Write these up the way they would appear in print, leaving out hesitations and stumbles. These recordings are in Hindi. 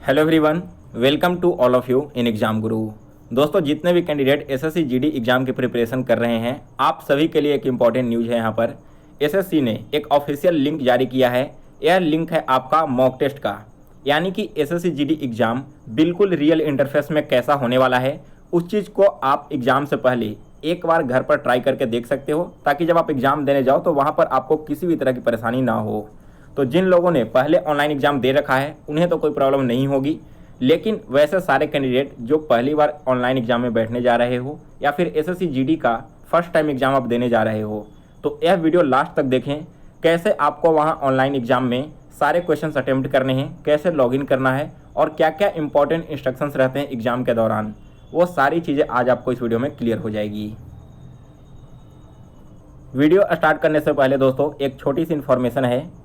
Hello everyone, welcome to all of you in exam Guru. दोस्तों, जितने भी कैंडिडेट एसएससी जीडी एग्जाम की प्रिपरेशन कर रहे हैं, आप सभी के लिए एक इम्पॉर्टेंट न्यूज़ है। यहाँ पर एसएससी ने एक ऑफिशियल लिंक जारी किया है। यह लिंक है आपका मॉक टेस्ट का, यानी कि एसएससी जीडी एग्जाम बिल्कुल रियल इंटरफेस में कैसा होने वाला है, उस चीज़ को आप एग्ज़ाम से पहले एक बार घर पर ट्राई करके देख सकते हो, ताकि जब आप एग्ज़ाम देने जाओ तो वहाँ पर आपको किसी भी तरह की परेशानी ना हो। तो जिन लोगों ने पहले ऑनलाइन एग्ज़ाम दे रखा है उन्हें तो कोई प्रॉब्लम नहीं होगी, लेकिन वैसे सारे कैंडिडेट जो पहली बार ऑनलाइन एग्ज़ाम में बैठने जा रहे हो या फिर एसएससी जीडी का फर्स्ट टाइम एग्ज़ाम आप देने जा रहे हो, तो यह वीडियो लास्ट तक देखें। कैसे आपको वहाँ ऑनलाइन एग्ज़ाम में सारे क्वेश्चंस अटेम्प्ट करने हैं, कैसे लॉगिन करना है और क्या क्या इंपॉर्टेंट इंस्ट्रक्शंस रहते हैं एग्ज़ाम के दौरान, वो सारी चीज़ें आज आपको इस वीडियो में क्लियर हो जाएगी। वीडियो स्टार्ट करने से पहले दोस्तों एक छोटी सी इन्फॉर्मेशन है।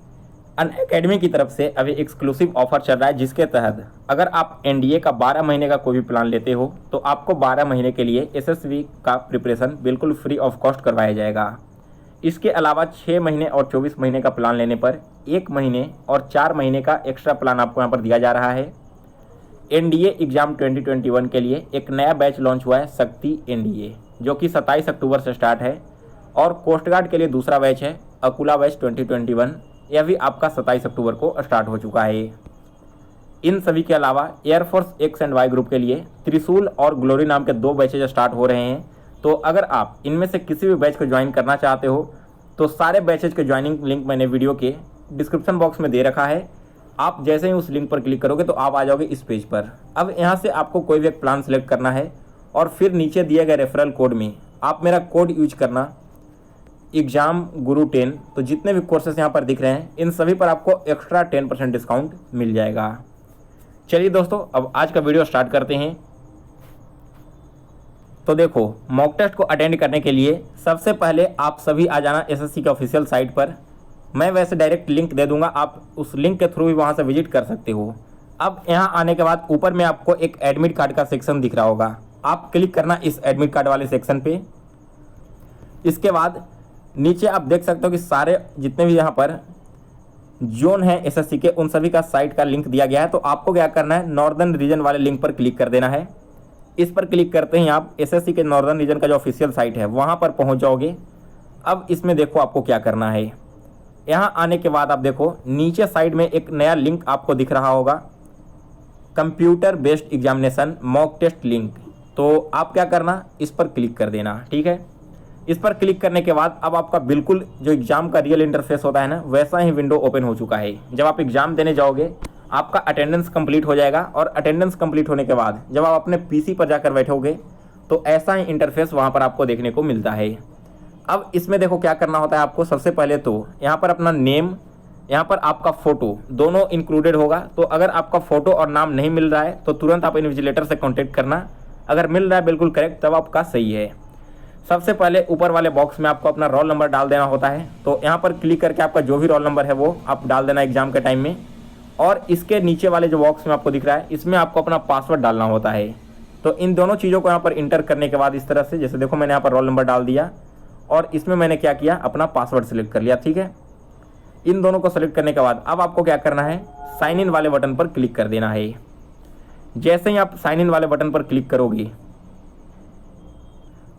अनअकैडमी की तरफ से अभी एक्सक्लूसिव ऑफर चल रहा है, जिसके तहत अगर आप एनडीए का 12 महीने का कोई भी प्लान लेते हो तो आपको 12 महीने के लिए एसएससी का प्रिपरेशन बिल्कुल फ्री ऑफ कॉस्ट करवाया जाएगा। इसके अलावा 6 महीने और 24 महीने का प्लान लेने पर 1 महीने और 4 महीने का एक्स्ट्रा प्लान आपको यहाँ पर दिया जा रहा है। एनडीए एग्ज़ाम 2021 के लिए एक नया बैच लॉन्च हुआ है, शक्ति एनडीए, जो कि 27 अक्टूबर से स्टार्ट है। और कोस्ट गार्ड के लिए दूसरा बैच है, अकुला बैच 2021, यह भी आपका 27 अक्टूबर को स्टार्ट हो चुका है। इन सभी के अलावा air force X and Y group के लिए त्रिशूल और ग्लोरी नाम के 2 बैचेज स्टार्ट हो रहे हैं। तो अगर आप इनमें से किसी भी बैच को ज्वाइन करना चाहते हो तो सारे बैचेज के ज्वाइनिंग लिंक मैंने वीडियो के डिस्क्रिप्शन बॉक्स में दे रखा है। आप जैसे ही उस लिंक पर क्लिक करोगे तो आप आ जाओगे इस पेज पर। अब यहाँ से आपको कोई भी एक प्लान सेलेक्ट करना है और फिर नीचे दिए गए रेफरल कोड में आप मेरा कोड यूज करना, एग्जाम गुरु 10। तो जितने भी कोर्सेस यहाँ पर दिख रहे हैं इन सभी पर आपको एक्स्ट्रा 10% डिस्काउंट मिल जाएगा। चलिए दोस्तों, अब आज का वीडियो स्टार्ट करते हैं। तो देखो, मॉक टेस्ट को अटेंड करने के लिए सबसे पहले आप सभी आ जाना एसएससी के ऑफिशियल साइट पर। मैं वैसे डायरेक्ट लिंक दे दूंगा, आप उस लिंक के थ्रू भी वहाँ से विजिट कर सकते हो। अब यहाँ आने के बाद ऊपर में आपको एक एडमिट कार्ड का सेक्शन दिख रहा होगा, आप क्लिक करना इस एडमिट कार्ड वाले सेक्शन पे। इसके बाद नीचे आप देख सकते हो कि सारे जितने भी यहाँ पर जोन है एसएससी के, उन सभी का साइट का लिंक दिया गया है। तो आपको क्या करना है, नॉर्दर्न रीजन वाले लिंक पर क्लिक कर देना है। इस पर क्लिक करते ही आप एसएससी के नॉर्दर्न रीजन का जो ऑफिशियल साइट है वहाँ पर पहुँच जाओगे। अब इसमें देखो आपको क्या करना है। यहाँ आने के बाद आप देखो नीचे साइड में एक नया लिंक आपको दिख रहा होगा, computer based examination mock test link. तो आप क्या करना, इस पर क्लिक कर देना। ठीक है, इस पर क्लिक करने के बाद अब आपका बिल्कुल जो एग्ज़ाम का रियल इंटरफेस होता है ना, वैसा ही विंडो ओपन हो चुका है। जब आप एग्ज़ाम देने जाओगे आपका अटेंडेंस कंप्लीट हो जाएगा और अटेंडेंस कंप्लीट होने के बाद जब आप अपने पीसी पर जाकर बैठोगे तो ऐसा ही इंटरफेस वहाँ पर आपको देखने को मिलता है। अब इसमें देखो क्या करना होता है आपको। सबसे पहले तो यहाँ पर अपना नेम, यहाँ पर आपका फ़ोटो दोनों इंक्लूडेड होगा। तो अगर आपका फ़ोटो और नाम नहीं मिल रहा है तो तुरंत आप इन्विजिलेटर से कॉन्टेक्ट करना। अगर मिल रहा है बिल्कुल करेक्ट तब आपका सही है। सबसे पहले ऊपर वाले बॉक्स में आपको अपना रोल नंबर डाल देना होता है। तो यहाँ पर क्लिक करके आपका जो भी रोल नंबर है वो आप डाल देना एग्जाम के टाइम में। और इसके नीचे वाले जो बॉक्स में आपको दिख रहा है इसमें आपको अपना पासवर्ड डालना होता है। तो इन दोनों चीज़ों को यहाँ पर इंटर करने के बाद इस तरह से, जैसे देखो मैंने यहाँ पर रोल नंबर डाल दिया और इसमें मैंने क्या किया, अपना पासवर्ड सेलेक्ट कर लिया। ठीक है, इन दोनों को सेलेक्ट करने के बाद अब आपको क्या करना है, साइन इन वाले बटन पर क्लिक कर देना है। जैसे ही आप साइन इन वाले बटन पर क्लिक करोगे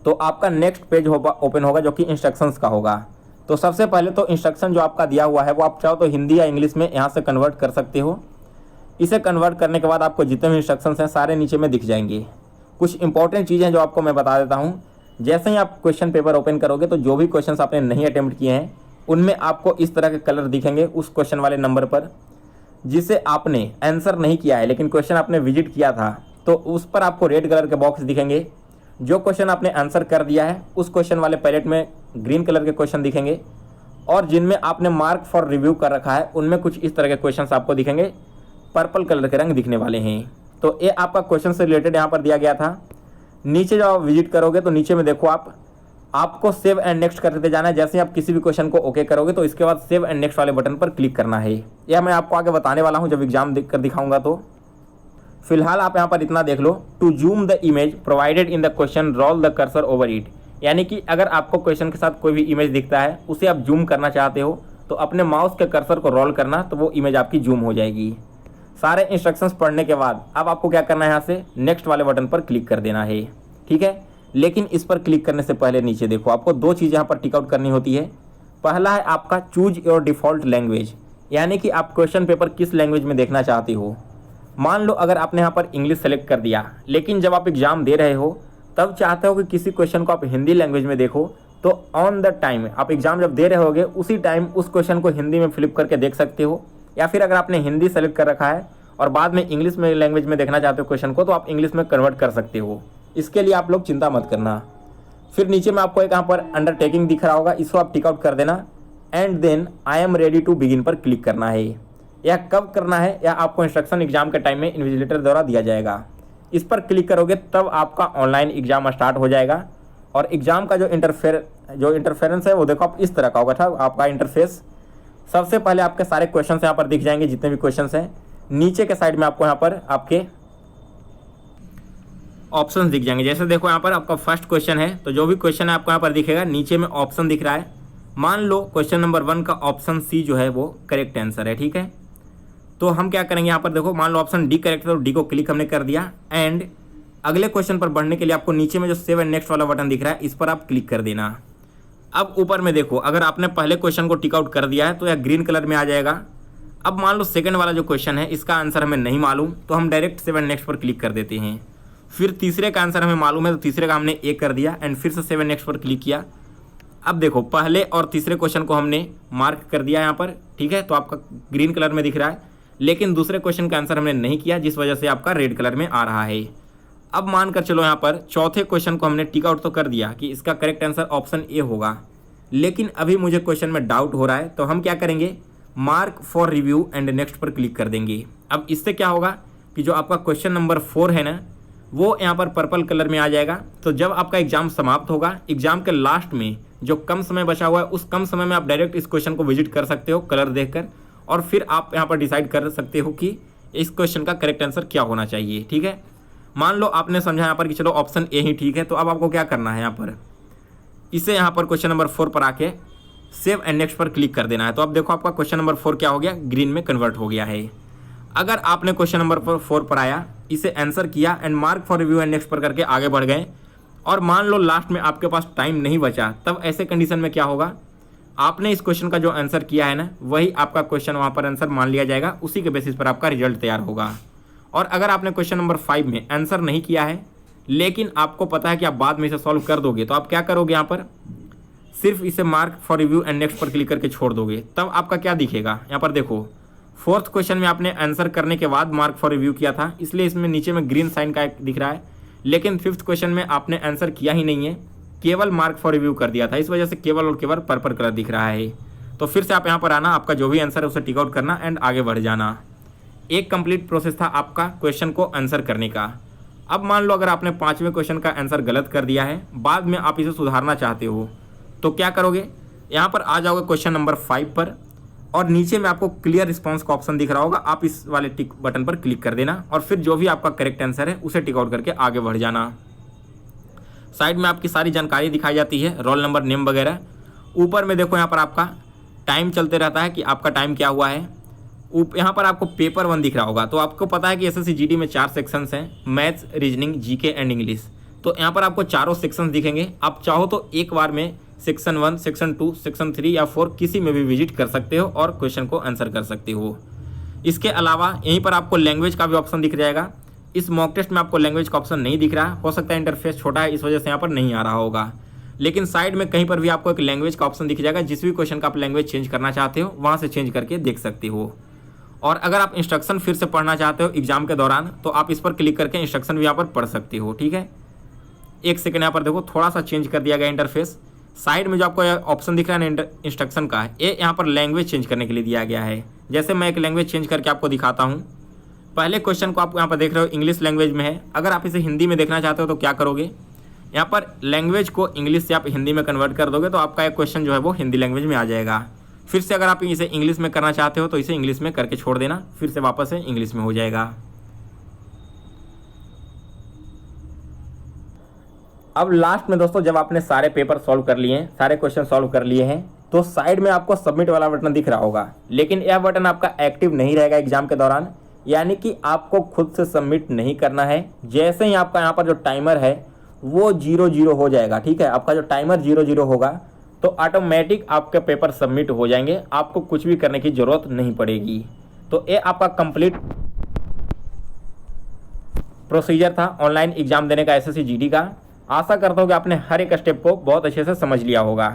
तो आपका नेक्स्ट पेज ओपन होगा, जो कि इंस्ट्रक्शंस का होगा। तो सबसे पहले तो इंस्ट्रक्शन जो आपका दिया हुआ है वो आप चाहो तो हिंदी या इंग्लिश में यहाँ से कन्वर्ट कर सकते हो। इसे कन्वर्ट करने के बाद आपको जितने भी इंस्ट्रक्शंस हैं सारे नीचे में दिख जाएंगे। कुछ इंपॉर्टेंट चीज़ें जो आपको मैं बता देता हूँ। जैसे ही आप क्वेश्चन पेपर ओपन करोगे तो जो भी क्वेश्चन आपने नहीं अटेम्प्ट किए हैं उनमें आपको इस तरह के कलर दिखेंगे उस क्वेश्चन वाले नंबर पर जिसे आपने आंसर नहीं किया है लेकिन क्वेश्चन आपने विजिट किया था, तो उस पर आपको रेड कलर के बॉक्स दिखेंगे। जो क्वेश्चन आपने आंसर कर दिया है उस क्वेश्चन वाले पैलेट में ग्रीन कलर के क्वेश्चन दिखेंगे। और जिनमें आपने मार्क फॉर रिव्यू कर रखा है उनमें कुछ इस तरह के क्वेश्चंस आपको दिखेंगे, पर्पल कलर के रंग दिखने वाले हैं। तो ये आपका क्वेश्चन से रिलेटेड यहाँ पर दिया गया था। नीचे जब आप विजिट करोगे तो नीचे में देखो आपको सेव एंड नेक्स्ट करते जाना है। जैसे ही आप किसी भी क्वेश्चन को ओके करोगे तो इसके बाद सेव एंड नेक्स्ट वाले बटन पर क्लिक करना है। यह मैं आपको आगे बताने वाला हूँ जब एग्जाम देख कर दिखाऊंगा। तो फिलहाल आप यहाँ पर इतना देख लो, to zoom the image provided in the question roll the cursor over it. यानी कि अगर आपको क्वेश्चन के साथ कोई भी इमेज दिखता है उसे आप जूम करना चाहते हो तो अपने माउस के कर्सर को रोल करना, तो वो इमेज आपकी जूम हो जाएगी। सारे इंस्ट्रक्शंस पढ़ने के बाद अब आपको क्या करना है, यहाँ से नेक्स्ट वाले बटन पर क्लिक कर देना है। ठीक है, लेकिन इस पर क्लिक करने से पहले नीचे देखो आपको दो चीज़ यहाँ पर टिक आउट करनी होती है। पहला है आपका चूज योर डिफ़ॉल्ट लैंग्वेज, यानी कि आप क्वेश्चन पेपर किस लैंग्वेज में देखना चाहते हो। मान लो अगर आपने यहाँ पर इंग्लिश सेलेक्ट कर दिया, लेकिन जब आप एग्ज़ाम दे रहे हो तब चाहते हो कि किसी क्वेश्चन को आप हिंदी लैंग्वेज में देखो, तो ऑन द टाइम आप एग्ज़ाम जब दे रहे होगे उसी टाइम उस क्वेश्चन को हिंदी में फ्लिप करके देख सकते हो। या फिर अगर आपने हिंदी सेलेक्ट कर रखा है और बाद में इंग्लिश में लैंग्वेज में देखना चाहते हो क्वेश्चन को, तो आप इंग्लिश में कन्वर्ट कर सकते हो। इसके लिए आप लोग चिंता मत करना। फिर नीचे में आपको एक यहाँ पर अंडरटेकिंग दिख रहा होगा, इसको आप टिक आउट कर देना and then I am ready to begin पर क्लिक करना है। यह कब करना है, या आपको इंस्ट्रक्शन एग्जाम के टाइम में इन्विजिलेटर द्वारा दिया जाएगा। इस पर क्लिक करोगे तब आपका ऑनलाइन एग्जाम स्टार्ट हो जाएगा और एग्जाम का जो इंटरफेरेंस है वो देखो आप इस तरह का होगा। था आपका इंटरफेस सबसे पहले आपके सारे क्वेश्चन यहाँ पर दिख जाएंगे, जितने भी क्वेश्चन हैं। नीचे के साइड में आपको यहाँ पर आपके ऑप्शंस दिख जाएंगे। जैसे देखो यहाँ पर आपका फर्स्ट क्वेश्चन है, तो जो भी क्वेश्चन है आपको यहाँ पर दिखेगा, नीचे में ऑप्शन दिख रहा है। मान लो क्वेश्चन नंबर 1 का ऑप्शन सी जो है वो करेक्ट आंसर है। ठीक है, तो हम क्या करेंगे यहाँ पर देखो, मान लो ऑप्शन डी करेक्ट है तो डी को क्लिक हमने कर दिया एंड अगले क्वेश्चन पर बढ़ने के लिए आपको नीचे में जो सेव एंड नेक्स्ट वाला बटन दिख रहा है इस पर आप क्लिक कर देना। अब ऊपर में देखो, अगर आपने पहले क्वेश्चन को टिक आउट कर दिया है तो यह ग्रीन कलर में आ जाएगा। अब मान लो सेकंड वाला जो क्वेश्चन है इसका आंसर हमें नहीं मालूम, तो हम डायरेक्ट सेव एंड नेक्स्ट पर क्लिक कर देते हैं। फिर तीसरे का आंसर हमें मालूम है तो तीसरे का हमने ए कर दिया एंड फिर से सेव एंड नेक्स्ट पर क्लिक किया। अब देखो पहले और तीसरे क्वेश्चन को हमने मार्क कर दिया यहाँ पर। ठीक है, तो आपका ग्रीन कलर में दिख रहा है, लेकिन दूसरे क्वेश्चन का आंसर हमने नहीं किया, जिस वजह से आपका रेड कलर में आ रहा है। अब मानकर चलो यहाँ पर चौथे क्वेश्चन को हमने टिक आउट तो कर दिया कि इसका करेक्ट आंसर ऑप्शन ए होगा, लेकिन अभी मुझे क्वेश्चन में डाउट हो रहा है, तो हम क्या करेंगे, mark for review and next पर क्लिक कर देंगे। अब इससे क्या होगा कि जो आपका क्वेश्चन नंबर 4 है ना, वो यहाँ पर पर्पल कलर में आ जाएगा। तो जब आपका एग्जाम समाप्त होगा, एग्जाम के लास्ट में जो कम समय बचा हुआ है उस कम समय में आप डायरेक्ट इस क्वेश्चन को विजिट कर सकते हो कलर देखकर, और फिर आप यहाँ पर डिसाइड कर सकते हो कि इस क्वेश्चन का करेक्ट आंसर क्या होना चाहिए। ठीक है, मान लो आपने समझा यहाँ पर कि चलो ऑप्शन ए ही ठीक है, तो अब आपको क्या करना है, यहाँ पर इसे यहाँ पर क्वेश्चन नंबर 4 पर आके सेव एंड नेक्स्ट पर क्लिक कर देना है। तो अब देखो आपका क्वेश्चन नंबर 4 क्या हो गया, ग्रीन में कन्वर्ट हो गया है। अगर आपने क्वेश्चन नंबर 4 पर आया, इसे आंसर किया and mark for review and next पर करके आगे बढ़ गए, और मान लो लास्ट में आपके पास टाइम नहीं बचा, तब ऐसे कंडीशन में क्या होगा, आपने इस क्वेश्चन का जो आंसर किया है ना, वही आपका क्वेश्चन वहाँ पर आंसर मान लिया जाएगा, उसी के बेसिस पर आपका रिजल्ट तैयार होगा। और अगर आपने क्वेश्चन नंबर 5 में आंसर नहीं किया है, लेकिन आपको पता है कि आप बाद में इसे सॉल्व कर दोगे, तो आप क्या करोगे, यहाँ पर सिर्फ इसे mark for review and next पर क्लिक करके छोड़ दोगे। तब आपका क्या दिखेगा, यहाँ पर देखो 4th क्वेश्चन में आपने आंसर करने के बाद मार्क फॉर रिव्यू किया था, इसलिए इसमें नीचे में ग्रीन साइन का दिख रहा है। लेकिन 5th क्वेश्चन में आपने आंसर किया ही नहीं है, केवल मार्क फॉर रिव्यू कर दिया था, इस वजह से केवल और केवल पर्पल कलर दिख रहा है। तो फिर से आप यहाँ पर आना, आपका जो भी आंसर है उसे टिक आउट करना एंड आगे बढ़ जाना। एक कंप्लीट प्रोसेस था आपका क्वेश्चन को आंसर करने का। अब मान लो अगर आपने 5वें क्वेश्चन का आंसर गलत कर दिया है, बाद में आप इसे सुधारना चाहते हो, तो क्या करोगे, यहाँ पर आ जाओगे क्वेश्चन नंबर 5 पर, और नीचे में आपको क्लियर रिस्पांस का ऑप्शन दिख रहा होगा, आप इस वाले टिक बटन पर क्लिक कर देना और फिर जो भी आपका करेक्ट आंसर है उसे टिक आउट करके आगे बढ़ जाना। साइड में आपकी सारी जानकारी दिखाई जाती है, रोल नंबर, नेम वगैरह। ऊपर में देखो यहाँ पर आपका टाइम चलते रहता है कि आपका टाइम क्या हुआ है। यहाँ पर आपको पेपर 1 दिख रहा होगा, तो आपको पता है कि एसएससी जीडी में 4 सेक्शंस हैं, maths, reasoning, GK and English. तो यहाँ पर आपको चारों सेक्शंस दिखेंगे। आप चाहो तो एक बार में सेक्शन 1, सेक्शन 2, सेक्शन 3 या 4 किसी में भी विजिट कर सकते हो और क्वेश्चन को आंसर कर सकते हो। इसके अलावा यहीं पर आपको लैंग्वेज का भी ऑप्शन दिख जाएगा। इस मॉक टेस्ट में आपको लैंग्वेज का ऑप्शन नहीं दिख रहा, हो सकता है इंटरफेस छोटा है इस वजह से यहाँ पर नहीं आ रहा होगा, लेकिन साइड में कहीं पर भी आपको एक लैंग्वेज का ऑप्शन दिख जाएगा। जिस भी क्वेश्चन का आप लैंग्वेज चेंज करना चाहते हो वहाँ से चेंज करके देख सकते हो। और अगर आप इंस्ट्रक्शन फिर से पढ़ना चाहते हो एग्जाम के दौरान, तो आप इस पर क्लिक करके इंस्ट्रक्शन भी यहाँ पर पढ़ सकते हो। ठीक है, एक सेकेंड, यहाँ पर देखो थोड़ा सा चेंज कर दिया गया इंटरफेस। साइड में जो आपको ऑप्शन दिख रहा है ना इंस्ट्रक्शन का, ये यहाँ पर लैंग्वेज चेंज करने के लिए दिया गया है। जैसे मैं एक लैंग्वेज चेंज करके आपको दिखाता हूँ। पहले क्वेश्चन को आप यहाँ पर देख रहे हो इंग्लिश लैंग्वेज में है, अगर आप इसे हिंदी में देखना चाहते हो तो क्या करोगे, यहाँ पर लैंग्वेज को इंग्लिश से आप हिंदी में कन्वर्ट कर दोगे, तो आपका एक क्वेश्चन जो है वो हिंदी लैंग्वेज में आ जाएगा। फिर से अगर आप इसे इंग्लिश में करना चाहते हो तो इसे इंग्लिश में करके छोड़ देना, फिर से वापस से इंग्लिश में हो जाएगा। अब लास्ट में दोस्तों जब आपने सारे पेपर सॉल्व कर लिए हैं, सारे क्वेश्चन सॉल्व कर लिए हैं, तो साइड में आपको सबमिट वाला बटन दिख रहा होगा, लेकिन यह बटन आपका एक्टिव नहीं रहेगा एग्जाम के दौरान। यानी कि आपको खुद से सबमिट नहीं करना है। जैसे ही आपका यहाँ पर जो टाइमर है वो 0 हो जाएगा, ठीक है, आपका जो टाइमर 0 होगा तो ऑटोमेटिक आपके पेपर सबमिट हो जाएंगे, आपको कुछ भी करने की ज़रूरत नहीं पड़ेगी। तो ये आपका कंप्लीट प्रोसीजर था ऑनलाइन एग्जाम देने का एसएससी जीडी का। आशा करता हूँ कि आपने हर एक स्टेप को बहुत अच्छे से समझ लिया होगा।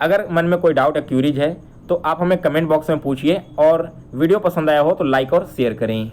अगर मन में कोई डाउट या क्यूरीज है तो आप हमें कमेंट बॉक्स में पूछिए और वीडियो पसंद आया हो तो लाइक और शेयर करें।